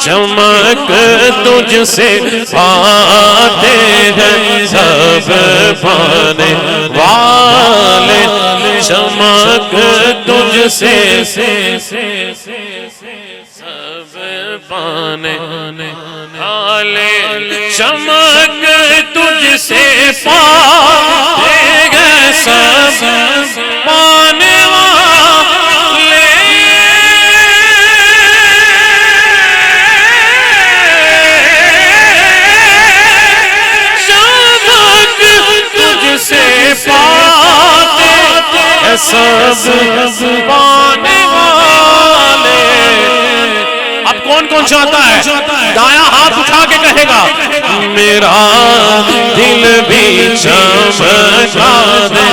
چمک تجھ سے پاتے ہیں سب پانے والے، چمک تجھ سے سب پانے والے، چمک تجھ سے پاتے ہیں سب پانے والے، چمک تجھ سے پاتے ہیں سب پانے والے۔ اب کون کون چاہتا ہے دایاں ہاتھ اٹھا کے کہے گا میرا دل بھی چمکا دے،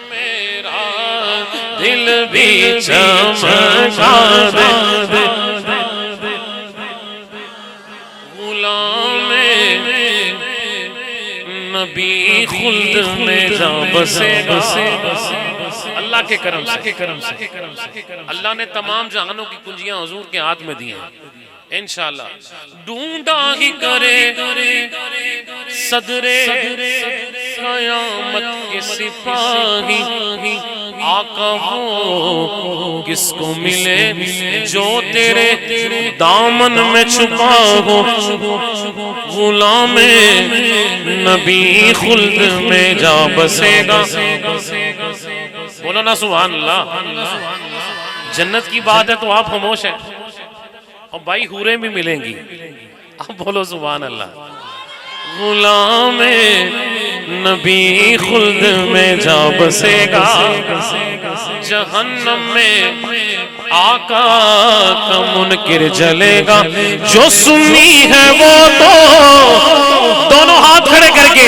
میرا دل بھی چمکا دے، غلام نبی خلد میں جا بسے گا اللہ کے کرم سے۔ اللہ نے تمام جہانوں کی کنجیاں حضور کے ہاتھ میں دی ہیں انشاءاللہ۔ ڈھونڈا ہی کرے صدر قیامت کے سپاہی، آقا وہ کس کو ملے جو تیرے دامن میں چھپا ہو، غلام نبی خلد میں جا بسے گا۔ بولو نا سبحان اللہ۔ جنت کی بات ہے تو آپ خاموش ہیں، اور بھائی حوریں بھی ملیں گی، آپ بولو سبحان اللہ۔ غلام نبی خلد میں جا بسے گا، جہنم میں آقا کا منکر جلے گا، جو سنی ہے وہ تو دونوں ہاتھ کھڑے کر کے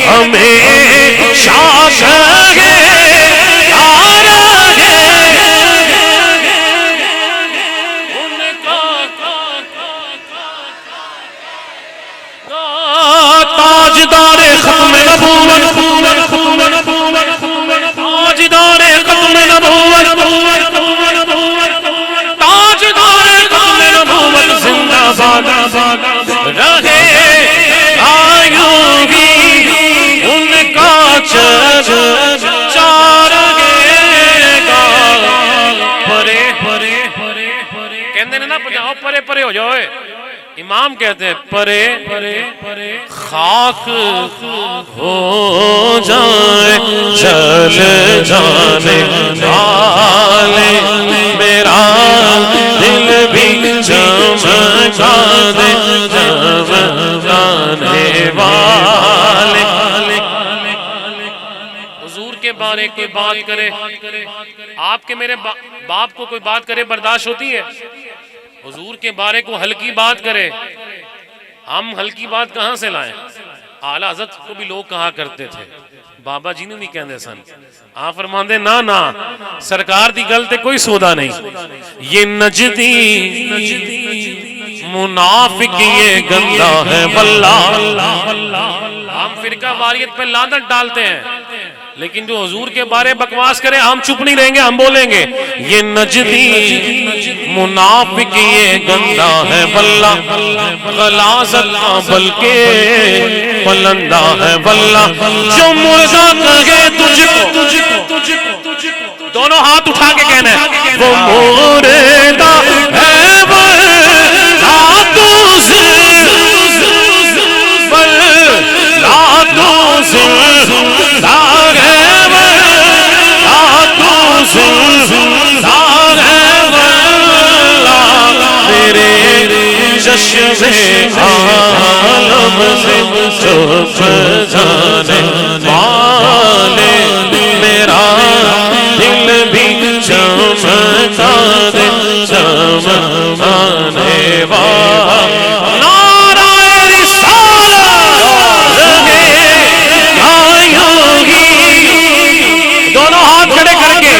ہمیں شاخ ہے تاجدار ختم نبوت، تاجدار ختم نبوت، تاجدار ختم نبوت زندہ باد رہے آیوں گی ان کا چار گے گا۔ پرے کہندے نے نا پجاؤ پرے پرے ہو جاؤ، امام کہتے ہیں پرے خاک ہو جائے چل جانے والے، میرا دل بھی چمکا دے چمکانے والے۔ حضور کے بارے کوئی بات کرے، آپ کے میرے باپ کو کوئی بات کرے برداشت ہوتی ہے؟ حضور کے بارے کو ہلکی بات کرے، ہم ہلکی بات کہاں سے لائیں؟ اعلیٰ حضرت کو بھی لوگ کہا کرتے تھے، بابا جی نے نہیں کہندے سن، آپ فرماندے نا نا سرکار دی گل تے کوئی سودا نہیں، یہ نجدی منافق یہ گندا ہے واللہ۔ ہم فرقہ واریت پہ لعنت ڈالتے ہیں، لیکن جو حضور کے بارے بکواس کرے ہم چپ نہیں رہیں گے، ہم بولیں گے یہ نجدی منافق یہ گندا ہے واللہ، غلاظت کا بلکہ پلندہ ہے واللہ، جو مردہ کہے تجھ کو، دونوں ہاتھ اٹھا کے کہنا ہے وہ مردہ ہے واللہ تو زندہ چشم عالم سے چھپ جانے والے، میرا دل بھی چمکا دے چمکانے والے۔ دونوں ہاتھ کھڑے کر کے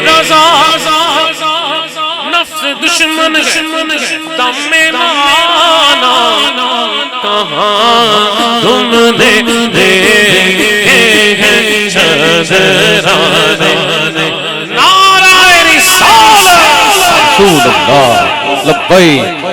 رضا دشمن ہے دم میں مانا کہاں تم نے دیکھے ہیں شجرانے نعرہ رسالت رسول اللہ لبیک